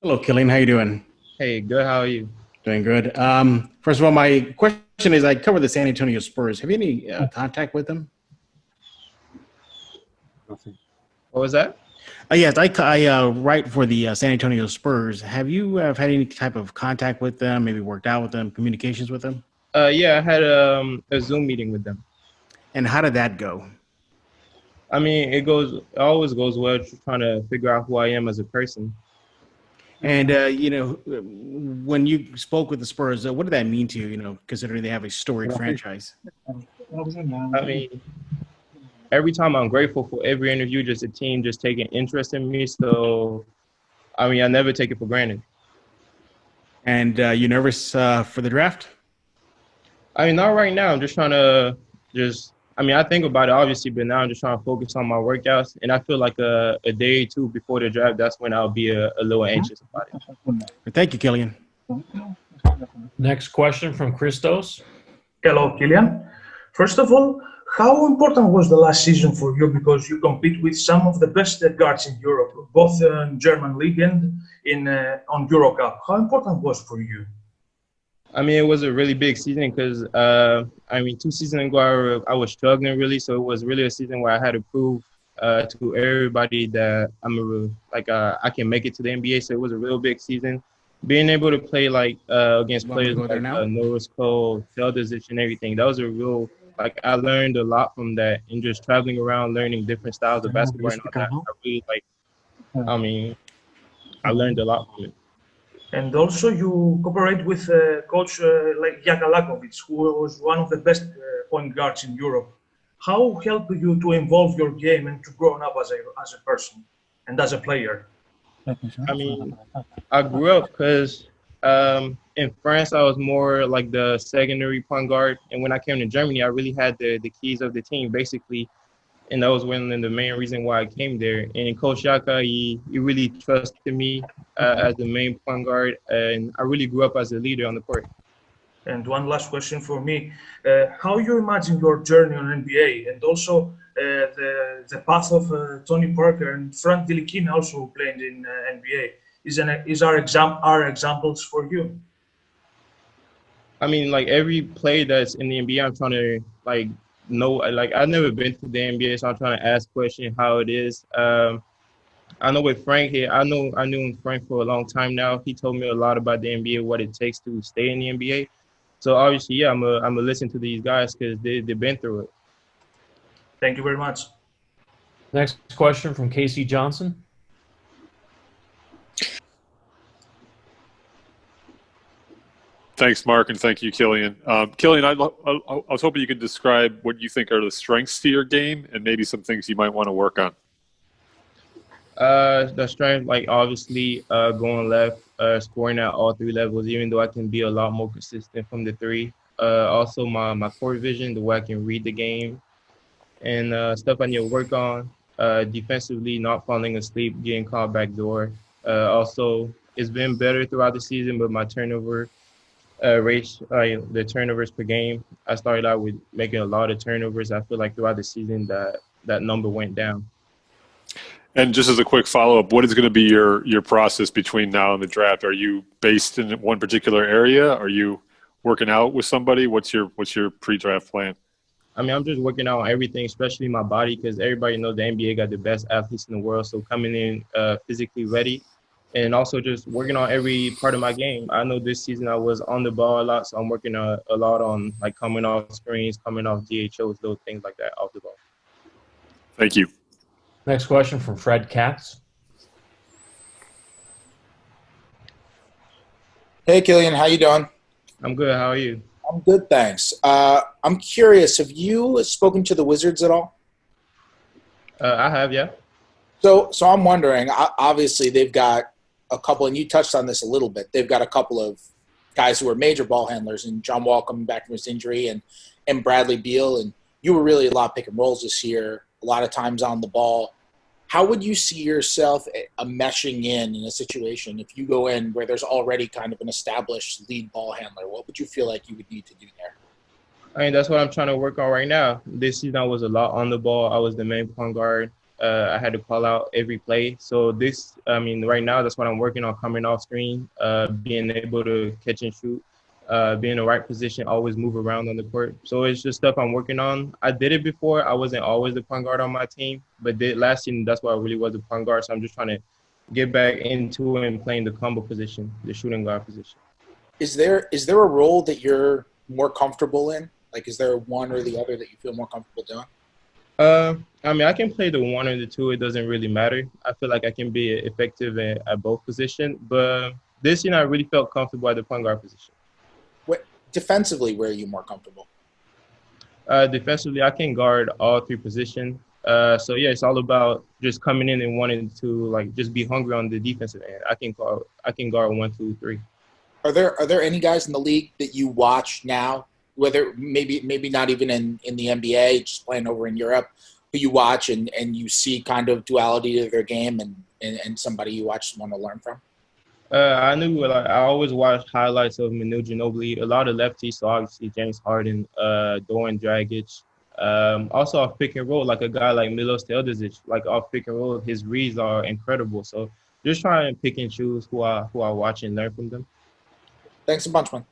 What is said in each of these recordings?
Hello, Killian. How you doing? Hey, good. How are you? Doing good. First of all, my question is: I cover the San Antonio Spurs. Have you any contact with them? What was that? Yes, I write for the San Antonio Spurs. Have you had any type of contact with them? Maybe worked out with them, communications with them? Yeah, I had a Zoom meeting with them. And how did that go? I mean, it always goes well trying to figure out who I am as a person. And when you spoke with the Spurs, what did that mean to you? Considering they have a storied franchise. I mean, every time I'm grateful for every interview, just a team just taking interest in me. So, I mean, I never take it for granted. And you nervous for the draft? I mean, not right now. I'm just trying to I mean, I think about it obviously, but now I'm just trying to focus on my workouts. And I feel like a day or two before the draft, that's when I'll be a little anxious about it. Thank you, Killian. Next question from Christos. Hello, Killian. First of all, how important was the last season for you? Because you compete with some of the best guards in Europe, both in German league and in on Eurocup. How important was for you? I mean, it was a really big season because, I mean, 2 seasons ago, I was struggling really. So it was really a season where I had to prove to everybody that I can make it to the NBA. So it was a real big season. Being able to play against You want me to players go there like now? Norris Cole, Felderzic, and everything, that was a real I learned a lot from that and just traveling around learning different styles of basketball and all that. I really I mean, I learned a lot from it. And also, you cooperate with coach like Jakalakovic, who was one of the best point guards in Europe. How helped you to evolve your game and to grow up as a person and as a player? I mean, I grew up because in France I was more like the secondary point guard, and when I came to Germany, I really had the keys of the team basically, and that was one of the main reason why I came there. And Coach Shaka, he really trusted me as the main point guard, and I really grew up as a leader on the court. And one last question for me: how you imagine your journey on NBA, and also the path of Tony Parker and Frank Ntilikina also playing in NBA? Are examples for you? I mean, like every player that's in the NBA, I'm trying to know. Like I've never been to the NBA, so I'm trying to ask questions how it is. I know with Frank here, I knew Frank for a long time now. He told me a lot about the NBA, what it takes to stay in the NBA. So obviously, yeah, I'm a listen to these guys because they've been through it. Thank you very much. Next question from Casey Johnson. Thanks, Mark, and thank you, Killian. Killian, I was hoping you could describe what you think are the strengths to your game and maybe some things you might want to work on. The strength, like obviously, going left, scoring at all three levels. Even though I can be a lot more consistent from the three. Also, my court vision, the way I can read the game, and stuff I need to work on. Defensively, not falling asleep, getting caught back door. Also, it's been better throughout the season, but my turnover rate, the turnovers per game, I started out with making a lot of turnovers. I feel like throughout the season that number went down. And just as a quick follow-up, what is going to be your process between now and the draft? Are you based in one particular area? Are you working out with somebody? What's your pre-draft plan? I mean, I'm just working out on everything, especially my body, because everybody knows the NBA got the best athletes in the world. So coming in physically ready, and also just working on every part of my game. I know this season I was on the ball a lot, so I'm working a lot on like coming off screens, coming off DHOs, little things like that off the ball. Thank you. Next question from Fred Katz. Hey, Killian, how you doing? I'm good. How are you? I'm good, thanks. I'm curious, have you spoken to the Wizards at all? I have, yeah. So I'm wondering, obviously they've got a couple, and you touched on this a little bit, they've got a couple of guys who are major ball handlers, and John Wall coming back from his injury, and Bradley Beal, and you were really a lot of pick and rolls this year, a lot of times on the ball. How would you see yourself meshing in a situation if you go in where there's already kind of an established lead ball handler? What would you feel like you would need to do there? I mean, that's what I'm trying to work on right now. This season I was a lot on the ball. I was the main point guard. I had to call out every play. So right now that's what I'm working on, coming off screen, being able to catch and shoot, be in the right position, always move around on the court. So it's just stuff I'm working on. I did it before. I wasn't always the point guard on my team, but last season, that's why I really was the point guard. So I'm just trying to get back into and playing the combo position, the shooting guard position. Is there a role that you're more comfortable in? Like, is there one or the other that you feel more comfortable doing? I can play the one or the two. It doesn't really matter. I feel like I can be effective at both positions. But this year, I really felt comfortable at the point guard position. Defensively, where are you more comfortable? Defensively, I can guard all three positions. So yeah, it's all about just coming in and wanting to just be hungry on the defensive end. I can guard 1, 2, 3. Are there any guys in the league that you watch now, whether maybe not even in the NBA, just playing over in Europe, who you watch and you see kind of duality to their game and somebody you watch want to learn from? I always watch highlights of Manu Ginobili, a lot of lefties, so obviously James Harden, Doran Dragic. Also off pick and roll, like a guy like Milos Teodosic, like off pick and roll, his reads are incredible. So just trying to pick and choose who I watch and learn from them. Thanks a bunch, man.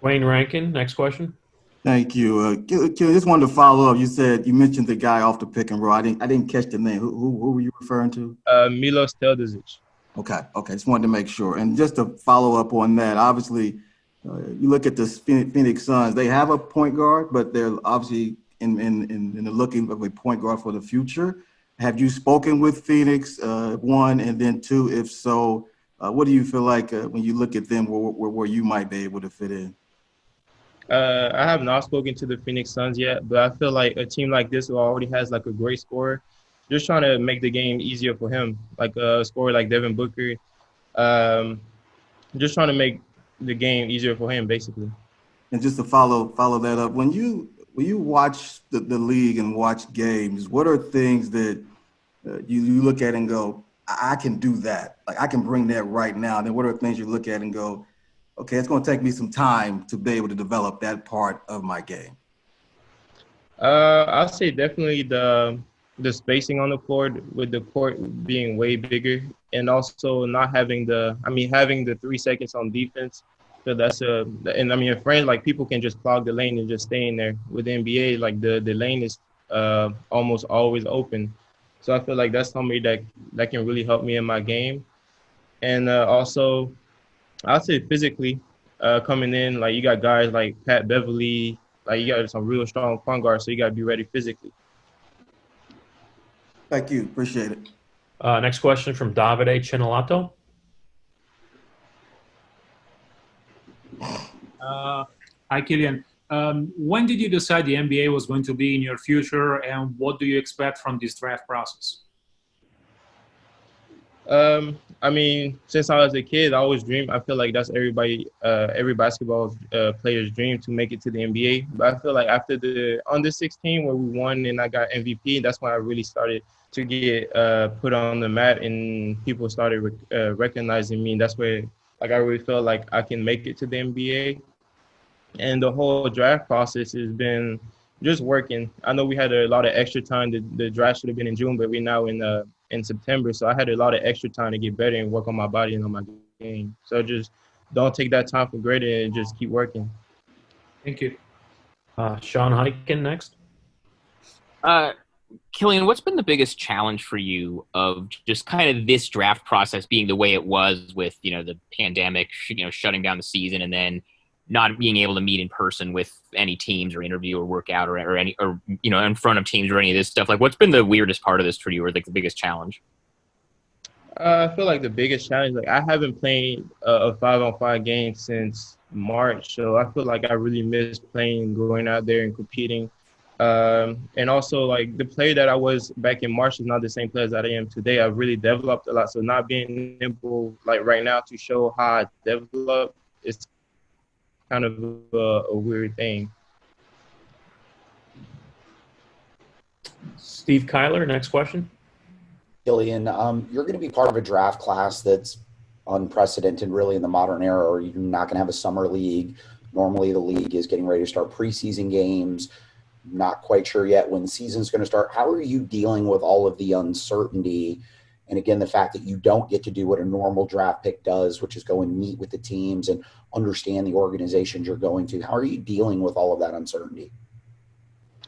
Wayne Rankin, next question. Thank you. Killian, just wanted to follow up. You mentioned the guy off the pick and roll. I didn't catch the name. Who were you referring to? Milos Teodosic. Okay. Just wanted to make sure. And just to follow up on that, obviously, you look at the Phoenix Suns. They have a point guard, but they're obviously in the looking of a point guard for the future. Have you spoken with Phoenix? One, and then two, if so, what do you feel like when you look at them, where you might be able to fit in? I have not spoken to the Phoenix Suns yet, but I feel like a team like this who already has a great scorer, just trying to make the game easier for him, like a scorer like Devin Booker, just trying to make the game easier for him, basically. And just to follow that up, when you watch the league and watch games, what are things that you look at and go, I can do that, like I can bring that right now? And then what are things you look at and go, okay, it's going to take me some time to be able to develop that part of my game? I'll say definitely the spacing on the floor, with the court being way bigger, and also not having having the 3 seconds on defense. So in France, people can just clog the lane and just stay in there. With the NBA, the lane is almost always open. So I feel like that's something that can really help me in my game. And also, I'd say physically, coming in, you got guys like Pat Beverly, you got some real strong point guards, so you got to be ready physically. Thank you. Appreciate it. Next question from Davide Chinelato. Hi, Killian. When did you decide the NBA was going to be in your future, and what do you expect from this draft process? Since I was a kid, I always dreamed. I feel like that's every basketball player's dream, to make it to the NBA. But I feel like after the under 16, where we won and I got MVP, that's when I really started to get put on the map, and people started recognizing me. And that's where I really felt like I can make it to the NBA. And the whole draft process has been just working. I know we had a lot of extra time. The draft should have been in June, but we're now in September. So I had a lot of extra time to get better and work on my body and on my game. So just don't take that time for granted and just keep working. Thank you. Sean Hyken next. Killian, what's been the biggest challenge for you of just kind of this draft process being the way it was with, the pandemic, shutting down the season, and then not being able to meet in person with any teams or interview or work out or in front of teams or any of this stuff? What's been the weirdest part of this for you, or the biggest challenge? I feel like the biggest challenge, I haven't played a 5-on-5 game since March, so I feel like I really miss playing, going out there and competing. And also, the player that I was back in March is not the same player that I am today. I've really developed a lot, so not being able, right now, to show how I developed is kind of a weird thing. Steve Kyler, next question. Killian, you're going to be part of a draft class that's unprecedented really in the modern era, or you're not going to have a summer league. Normally the league is getting ready to start preseason games. not quite sure yet when the season's going to start. How are you dealing with all of the uncertainty? And again, the fact that you don't get to do what a normal draft pick does, which is go and meet with the teams and understand the organizations you're going to. How are you dealing with all of that uncertainty?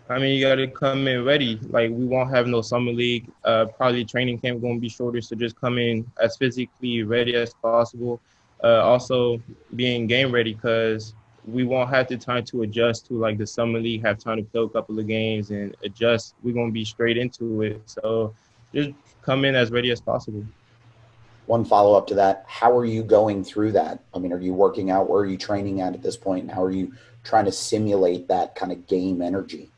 I mean, you got to come in ready. Like, we won't have no summer league. Probably training camp going to be shorter, so just come in as physically ready as possible. Also, being game ready, because we won't have the time to adjust to, like, the summer league, have time to play a couple of games and adjust. We're going to be straight into it. So just come in as ready as possible. One follow-up to that, how are you going through that? I mean, are you working out? Where are you training at this point? And how are you trying to simulate that kind of game energy?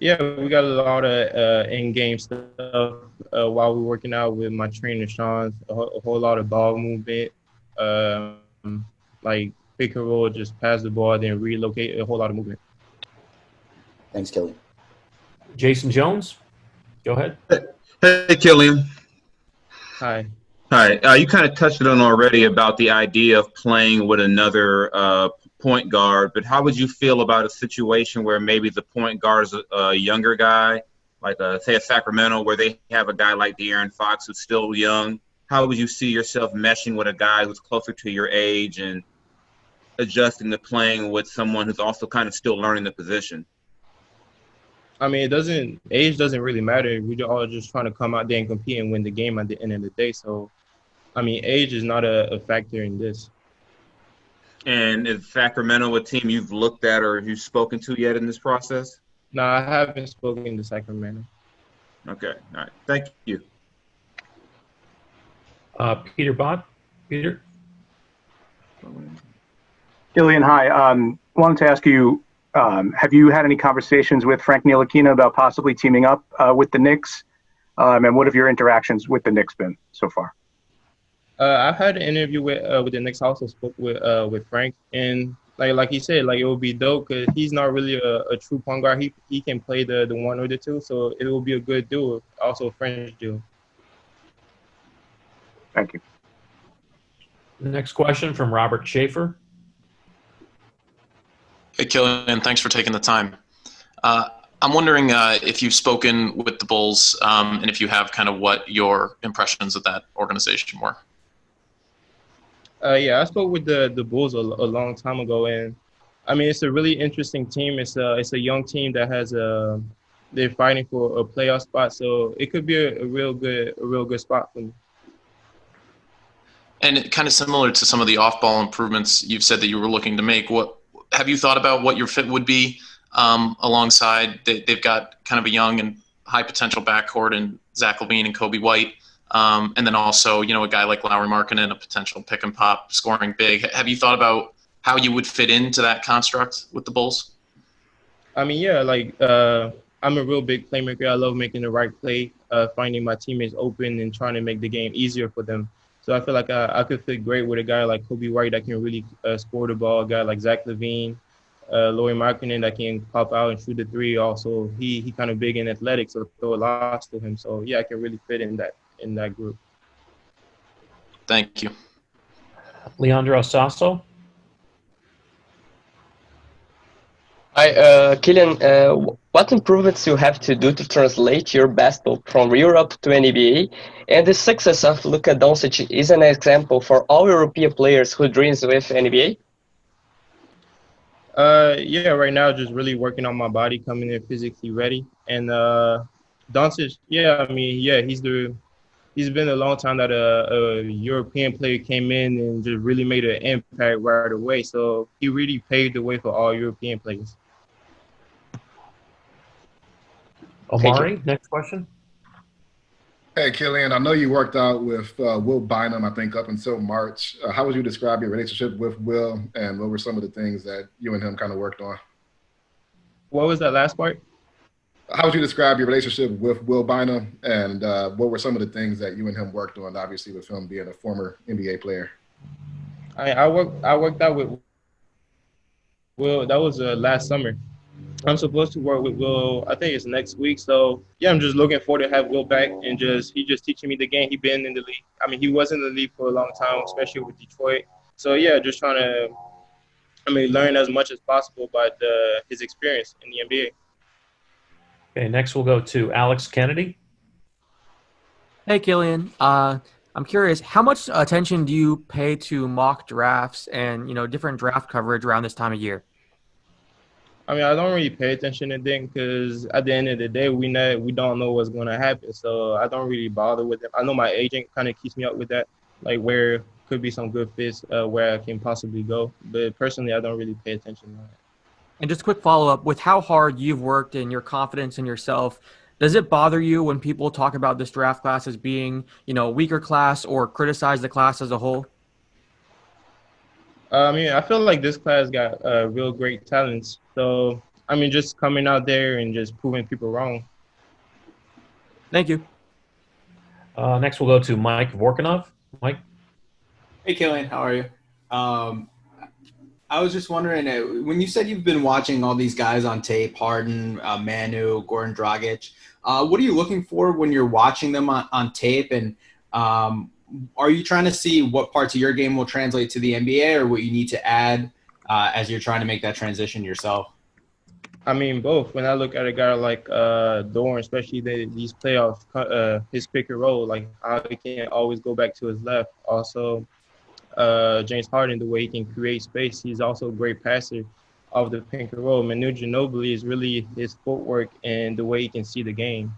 Yeah, we got a lot of in-game stuff while we're working out with my trainer, Sean. A whole lot of ball movement, like pick and roll, just pass the ball, then relocate, a whole lot of movement. Thanks, Killian. Jason Jones, go ahead. Hey, Killian. Hi. Hi. You kind of touched on already about the idea of playing with another point guard, but how would you feel about a situation where maybe the point guard is a younger guy, like say a Sacramento, where they have a guy like De'Aaron Fox who's still young? How would you see yourself meshing with a guy who's closer to your age and adjusting to playing with someone who's also kind of still learning the position? I mean, age doesn't really matter. We're all just trying to come out there and compete and win the game at the end of the day. So, I mean, age is not a factor in this. And is Sacramento a team you've looked at or you've spoken to yet in this process? No, I haven't spoken to Sacramento. Okay. All right. Thank you. Peter Bott. Peter? Killian, hi. Wanted to ask you, have you had any conversations with Frank Ntilikina about possibly teaming up with the Knicks? And what have your interactions with the Knicks been so far? I've had an interview with the Knicks. I also spoke with Frank, and like he said, like it would be dope because he's not really a true point guard. He can play the one or the two, so it will be a good duo. Also a French duo. Thank you. Next question from Robert Schaefer. Hey, Killian, thanks for taking the time. I'm wondering if you've spoken with the Bulls and if you have, kind of what your impressions of that organization were. Yeah, I spoke with the Bulls a long time ago, and I mean it's a really interesting team. It's a young team that has they're fighting for a playoff spot, so it could be a real good spot for me. And kind of similar to some of the off-ball improvements you've said that you were looking to make, what have you thought about what your fit would be alongside? They've got kind of a young and high potential backcourt in Zach LaVine and Kobe White. And then also, a guy like Lauri Markkanen, a potential pick and pop scoring big. Have you thought about how you would fit into that construct with the Bulls? I mean, yeah, like I'm a real big playmaker. I love making the right play, finding my teammates open and trying to make the game easier for them. So I feel like I could fit great with a guy like Kobe White that can really score the ball, a guy like Zach LaVine, Lauri Markkanen that can pop out and shoot the three. Also, he kind of big and athletic, so throw a lot to him. So, yeah, I can really fit in that group. Thank you. Leandro Sasso. Hi, Killian. What improvements you have to do to translate your basketball from Europe to NBA? And the success of Luka Doncic is an example for all European players who dreams with NBA? Yeah, right now just really working on my body, coming in physically ready. And Doncic, yeah, I mean, yeah, he's been a long time that a European player came in and just really made an impact right away. So he really paved the way for all European players. Omari, next question. Hey, Killian, I know you worked out with Will Bynum, I think, up until March. How would you describe your relationship with Will, and what were some of the things that you and him kind of worked on? What was that last part? How would you describe your relationship with Will Bynum, and what were some of the things that you and him worked on, obviously with him being a former NBA player? I worked out with Will. That was last summer. I'm supposed to work with Will, I think it's next week. So, yeah, I'm just looking forward to have Will back and he just teaching me the game. He's been in the league. I mean, he was in the league for a long time, especially with Detroit. So, yeah, just trying to learn as much as possible about his experience in the NBA. Okay, next we'll go to Alex Kennedy. Hey, Killian. I'm curious, how much attention do you pay to mock drafts and different draft coverage around this time of year? I don't really pay attention to them because at the end of the day, we don't know what's going to happen. So I don't really bother with them. I know my agent kind of keeps me up with that, like where could be some good fits, where I can possibly go. But personally, I don't really pay attention to that. And just a quick follow-up, with how hard you've worked and your confidence in yourself, does it bother you when people talk about this draft class as being, a weaker class or criticize the class as a whole? I feel like this class got real great talents. So, just coming out there and just proving people wrong. Thank you. Next, we'll go to Mike Vorkunov. Mike? Hey, Killian. How are you? I was just wondering, when you said you've been watching all these guys on tape, Harden, Manu, Goran Dragic, what are you looking for when you're watching them on tape? And are you trying to see what parts of your game will translate to the NBA or what you need to add as you're trying to make that transition yourself? Both. When I look at a guy like Dorn, especially these playoffs, his pick and roll, like how he can always go back to his left. Also, James Harden, the way he can create space. He's also a great passer of the pick and roll. Manu Ginobili is really his footwork and the way he can see the game.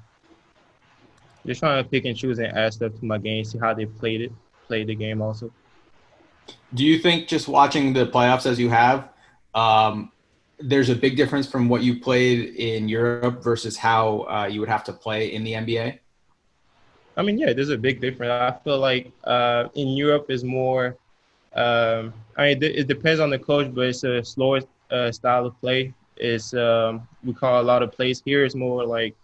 Just trying to pick and choose and add stuff to my game, see how they played the game also. Do you think just watching the playoffs as you have, there's a big difference from what you played in Europe versus how you would have to play in the NBA? Yeah, there's a big difference. I feel like in Europe is more, it depends on the coach, but it's a slower style of play. It's we call a lot of plays. Here it's more like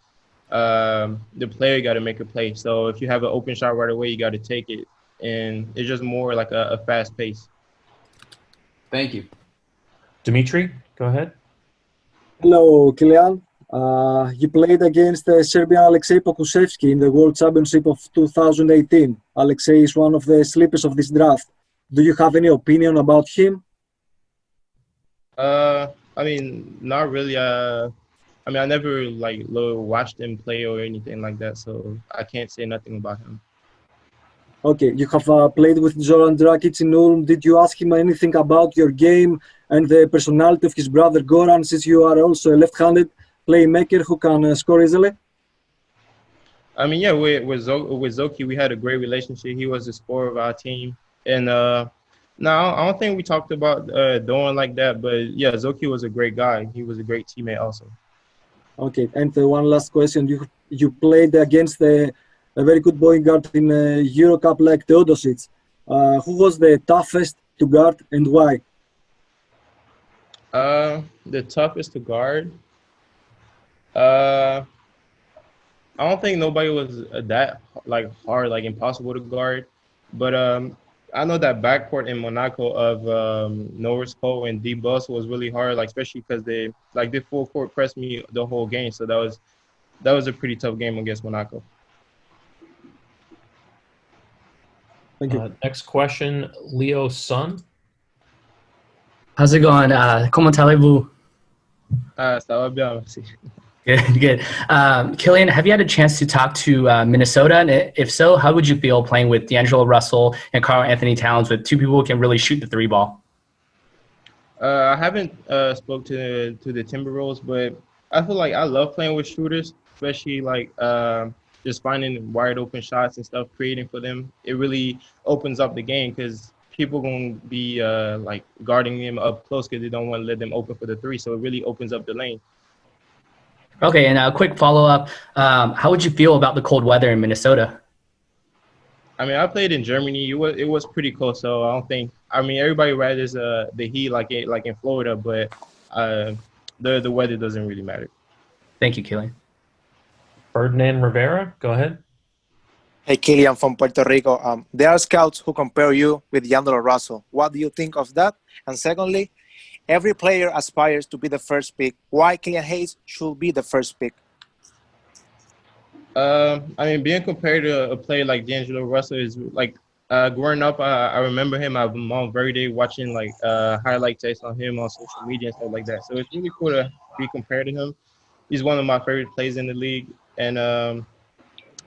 the player got to make a play. So if you have an open shot right away, you got to take it. And it's just more like a fast pace. Thank you. Dimitri, go ahead. Hello, Killian. You played against Serbian Alexei Pokusevski in the World Championship of 2018. Alexei is one of the sleepers of this draft. Do you have any opinion about him? Not really. I never watched him play or anything like that, so I can't say nothing about him. Okay, you have played with Zoran Dragic in Ulm. Did you ask him anything about your game and the personality of his brother Goran, since you are also a left-handed playmaker who can score easily? Yeah, with Zoki, we had a great relationship. He was the scorer of our team. And no, I don't think we talked about Doan like that, but yeah, Zoki was a great guy. He was a great teammate also. Okay, and one last question. You played against a very good point guard in Euro Cup like Teodosic. Who was the toughest to guard and why? The toughest to guard? I don't think nobody was that hard, impossible to guard. But I know that backcourt in Monaco of Norris Cole and D Bus was really hard, especially because they full court pressed me the whole game. So that was a pretty tough game against Monaco. Thank you. Next question, Leo Sun. How's it going? Comment allez-vous? Ça va bien, merci. Good, good. Killian, have you had a chance to talk to Minnesota? And if so, how would you feel playing with D'Angelo Russell and Karl Anthony Towns, with two people who can really shoot the three ball? I haven't spoke to the Timberwolves, but I feel like I love playing with shooters, especially just finding wide open shots and stuff, creating for them. It really opens up the game because people going to be guarding them up close because they don't want to let them open for the three. So it really opens up the lane. Okay, and a quick follow-up. How would you feel about the cold weather in Minnesota? I played in Germany. It was pretty cold, so I don't think. Everybody rathers the heat like in Florida, but the weather doesn't really matter. Thank you, Killian. Ferdinand Rivera, go ahead. Hey, Killian from Puerto Rico. There are scouts who compare you with D'Angelo Russell. What do you think of that? And secondly, every player aspires to be the first pick. Why Killian Hayes should be the first pick? Being compared to a player like D'Angelo Russell is Growing up, I remember him. I'm on Verde watching like highlight tapes on him on social media and stuff like that. So it's really cool to be compared to him. He's one of my favorite players in the league. And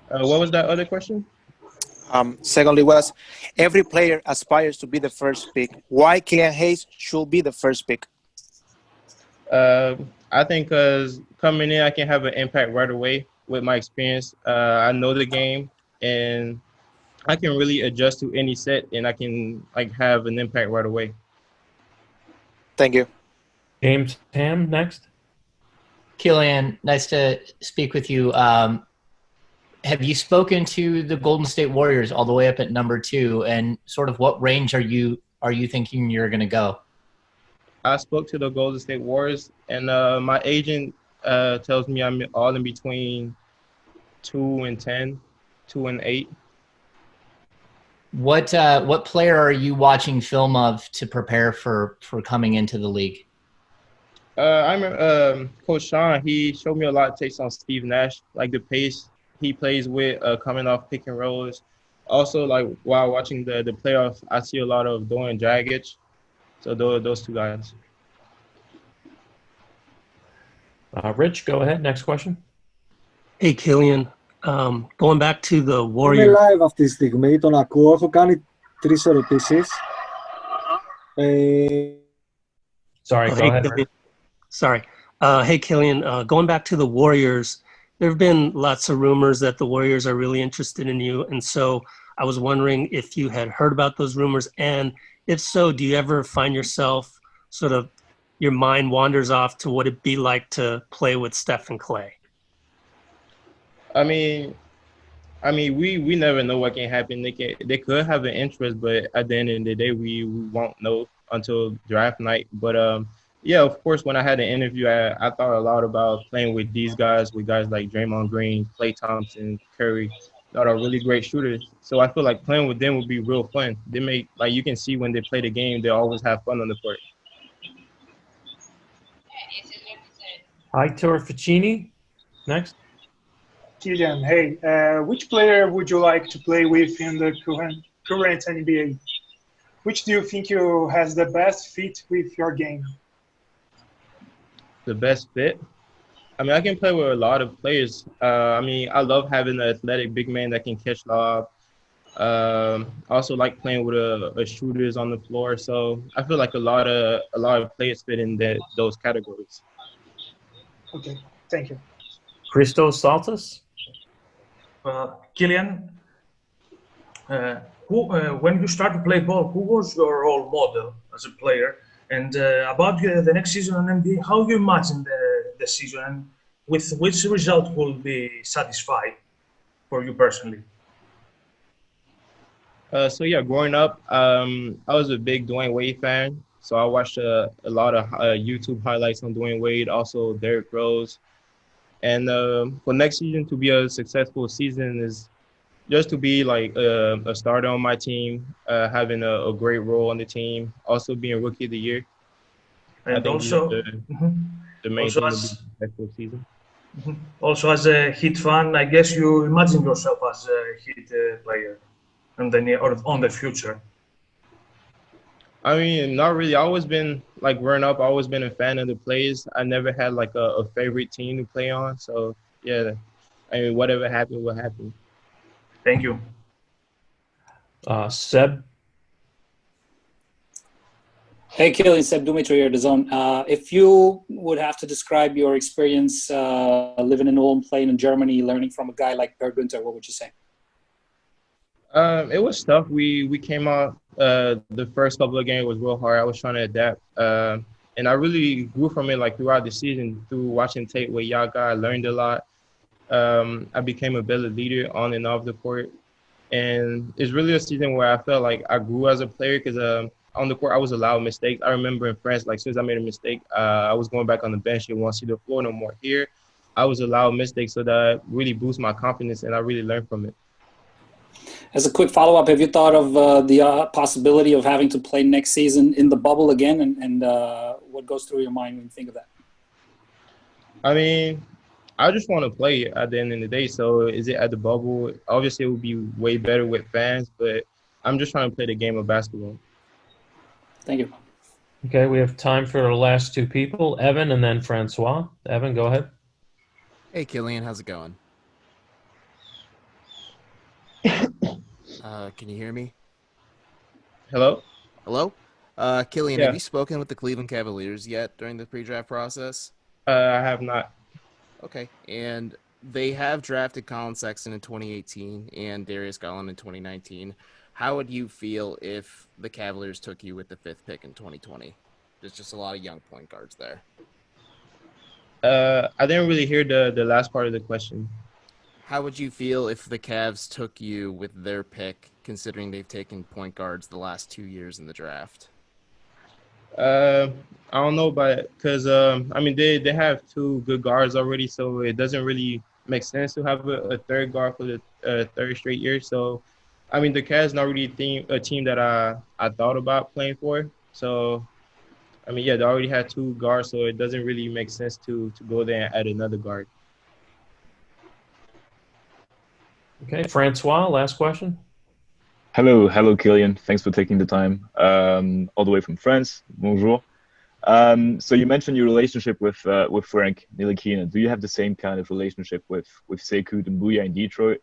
what was that other question? Secondly, was every player aspires to be the first pick. Why Killian Hayes should be the first pick? I think because coming in, I can have an impact right away with my experience. I know the game, and I can really adjust to any set, and I can like have an impact right away. Thank you. James Tam next. Killian, nice to speak with you. Have you spoken to the Golden State Warriors all the way up at number 2, and sort of what range are you thinking you're going to go? I spoke to the Golden State Warriors, and my agent tells me I'm all in between 2 and 10, 2 and 8. What player are you watching film of to prepare for coming into the league? I remember Coach Sean. He showed me a lot of takes on Steve Nash, like the pace he plays with, coming off pick and rolls. Also, like while watching the playoffs, I see a lot of Dorian Dragic. So those two guys. Rich, go ahead. Next question. Hey, Killian. Going back to the Είμαι Warriors. live αυτή τη στιγμή, τον ακούω. Έχω κάνει 3 ερωτήσεις. Sorry, go Hey, ahead. Killian. Sorry. Hey, Killian. Going back to the Warriors, there have been lots of rumors that the Warriors are really interested in you. And so I was wondering if you had heard about those rumors. And if so, do you ever find yourself sort of, your mind wanders off to what it'd be like to play with Steph and Clay? I mean, we never know what can happen. They could have an interest, but at the end of the day, we won't know until draft night. But yeah, of course, when I had an interview, I thought a lot about playing with these guys, with guys like Draymond Green, Klay Thompson, Curry, that are really great shooters. So I feel like playing with them would be real fun. They make, like, you can see when they play the game, they always have fun on the court. Aitor Ficini next. Killian, hey, which player would you like to play with in the current NBA? Which do you think you has the best fit with your game? The best fit? I mean, I can play with a lot of players. I mean, I love having an athletic big man that can catch lob. Also like playing with a shooters on the floor. So I feel like a lot of players fit in those categories. Okay, thank you. Christos Saltas. Killian, when you start to play ball, who was your role model as a player? And about the next season on NBA, how you imagine the season, and with which result will be satisfied for you personally? So yeah, growing up, I was a big Dwayne Wade fan. So I watched a lot of YouTube highlights on Dwayne Wade, also Derrick Rose. And for next season to be a successful season is just to be like a starter on my team, having a great role on the team, also being Rookie of the Year. And also, the main also thing to be a as, successful season. also as a Heat fan, I guess you imagine yourself as a Heat player in the near or on the future. I mean, not really. I always been, like, growing up, I always been a fan of the players. I never had like a favorite team to play on. So yeah, I mean, whatever happened will happen. Thank you. Seb. Hey, Killian, Seb Dumitru here, DAZN. If you would have to describe your experience living in Ulm, playing in Germany, learning from a guy like Per Günther, what would you say? It was tough. We came out, the first couple of games was real hard. I was trying to adapt. And I really grew from it, like, throughout the season, through watching tape with Yaga. I learned a lot. I became a better leader on and off the court. And it's really a season where I felt like I grew as a player because on the court, I was allowed mistakes. I remember in France, like, as soon as I made a mistake, I was going back on the bench. They won't see the floor no more. Here, I was allowed mistakes, so that really boosted my confidence, and I really learned from it. As a quick follow-up, have you thought of the possibility of having to play next season in the bubble again? And what goes through your mind when you think of that? I mean, I just want to play at the end of the day. So is it at the bubble? Obviously, it would be way better with fans, but I'm just trying to play the game of basketball. Thank you. Okay, we have time for the last two people, Evan and then Francois. Evan, go ahead. Hey, Killian, how's it going? Can you hear me? Hello? Hello? Killian, Yeah. have you spoken with the Cleveland Cavaliers yet during the pre-draft process? I have not. Okay, and they have drafted Colin Sexton in 2018 and Darius Garland in 2019. How would you feel if the Cavaliers took you with the 5th pick in 2020? There's just a lot of young point guards there. I didn't really hear the last part of the question. How would you feel if the Cavs took you with their pick, considering they've taken point guards the last 2 years in the draft? I don't know about it because I mean they have 2 good guards already, so it doesn't really make sense to have a third guard for the 3rd straight year. So, I mean the Cavs not really a team that I thought about playing for. So, I mean yeah, they already had 2 guards, so it doesn't really make sense to go there and add another guard. Okay, Francois, last question. Hello, Killian. Thanks for taking the time. All the way from France. Bonjour. So you mentioned your relationship with Frank Ntilikina. Do you have the same kind of relationship with Sekou Doumbouya in Detroit?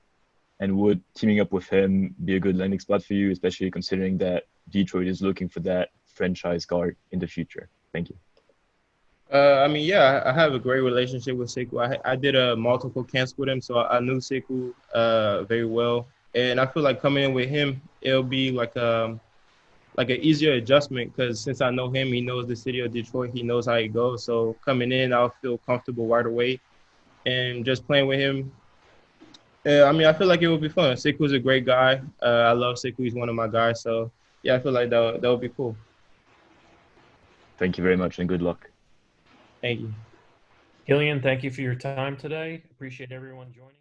And would teaming up with him be a good landing spot for you, especially considering that Detroit is looking for that franchise guard in the future? Thank you. I mean, yeah, I have a great relationship with Sekou. I did multiple camps with him, so I knew Sekou very well. And I feel like coming in with him, it'll be like an easier adjustment because since I know him, he knows the city of Detroit, he knows how it goes. So coming in, I'll feel comfortable right away. And just playing with him, I mean, I feel like it will be fun. Sekou's a great guy. I love Sekou. He's one of my guys. So, yeah, I feel like that would be cool. Thank you very much and good luck. Thank you. Killian, thank you for your time today. Appreciate everyone joining.